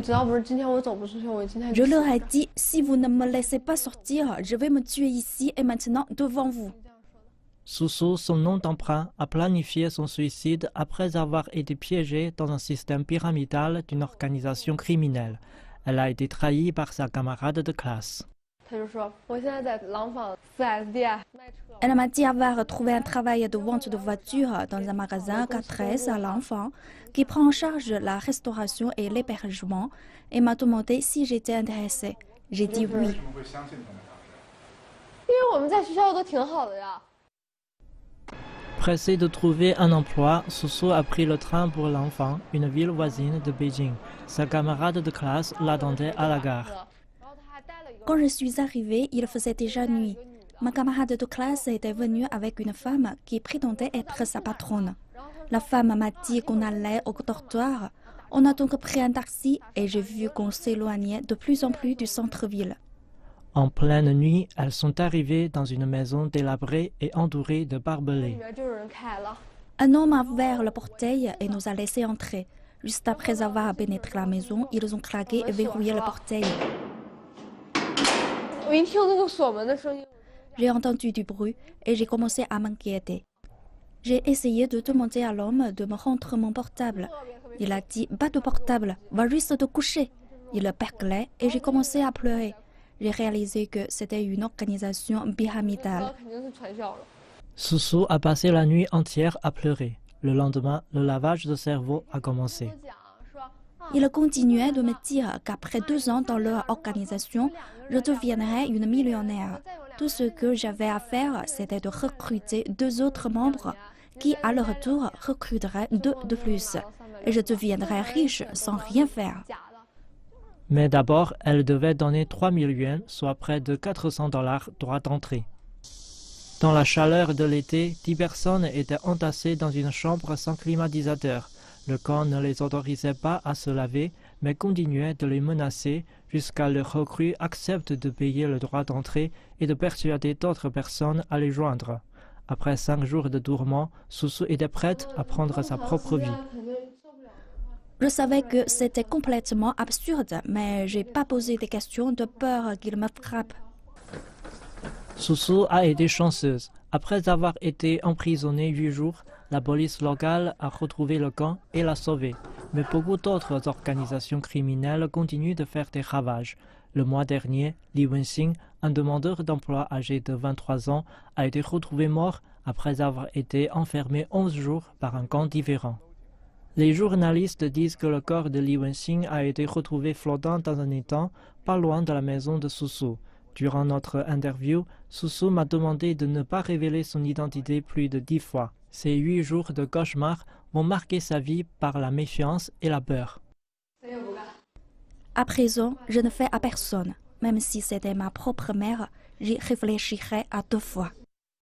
Je leur ai dit, si vous ne me laissez pas sortir, je vais me tuer ici et maintenant devant vous. Susu, son nom d'emprunt, a planifié son suicide après avoir été piégée dans un système pyramidal d'une organisation criminelle. Elle a été trahie par sa camarade de classe. Elle m'a dit avoir trouvé un travail de vente de voitures dans un magasin K13 à l'enfant qui prend en charge la restauration et l'hébergement et m'a demandé si j'étais intéressée. J'ai dit oui. Pressée de trouver un emploi, Susu a pris le train pour l'enfant, une ville voisine de Beijing. Sa camarade de classe l'attendait à la gare. Quand je suis arrivée, il faisait déjà nuit. Ma camarade de classe était venue avec une femme qui prétendait être sa patronne. La femme m'a dit qu'on allait au dortoir. On a donc pris un taxi et j'ai vu qu'on s'éloignait de plus en plus du centre-ville. En pleine nuit, elles sont arrivées dans une maison délabrée et entourée de barbelés. Un homme a ouvert le portail et nous a laissé entrer. Juste après avoir pénétré la maison, ils ont claqué et verrouillé le portail. J'ai entendu du bruit et j'ai commencé à m'inquiéter. J'ai essayé de demander à l'homme de me rendre mon portable. Il a dit « Pas de portable, va juste te coucher ». Il perclait et j'ai commencé à pleurer. J'ai réalisé que c'était une organisation pyramidale. Susu a passé la nuit entière à pleurer. Le lendemain, le lavage de cerveau a commencé. Il continuait de me dire qu'après 2 ans dans leur organisation, je deviendrais une millionnaire. Tout ce que j'avais à faire, c'était de recruter 2 autres membres qui, à leur tour, recruteraient 2 de plus. Et je deviendrais riche sans rien faire. Mais d'abord, elle devait donner 3 000 yuans, soit près de 400 $ droit d'entrée. Dans la chaleur de l'été, 10 personnes étaient entassées dans une chambre sans climatisateur. Le camp ne les autorisait pas à se laver, mais continuait de les menacer jusqu'à le recrue accepte de payer le droit d'entrée et de persuader d'autres personnes à les joindre. Après 5 jours de tourments, Susu était prête à prendre sa propre vie. Je savais que c'était complètement absurde, mais j'ai pas posé des questions de peur qu'il me frappe. Susu a été chanceuse. Après avoir été emprisonnée 8 jours, la police locale a retrouvé le camp et l'a sauvée. Mais beaucoup d'autres organisations criminelles continuent de faire des ravages. Le mois dernier, Li Wenxing, un demandeur d'emploi âgé de 23 ans, a été retrouvé mort après avoir été enfermé 11 jours par un camp différent. Les journalistes disent que le corps de Li Wenxing a été retrouvé flottant dans un étang pas loin de la maison de Susu. Durant notre interview, Susu m'a demandé de ne pas révéler son identité plus de 10 fois. Ces 8 jours de cauchemar vont marquer sa vie par la méfiance et la peur. À présent, je ne fais à personne. Même si c'était ma propre mère, j'y réfléchirais à 2 fois.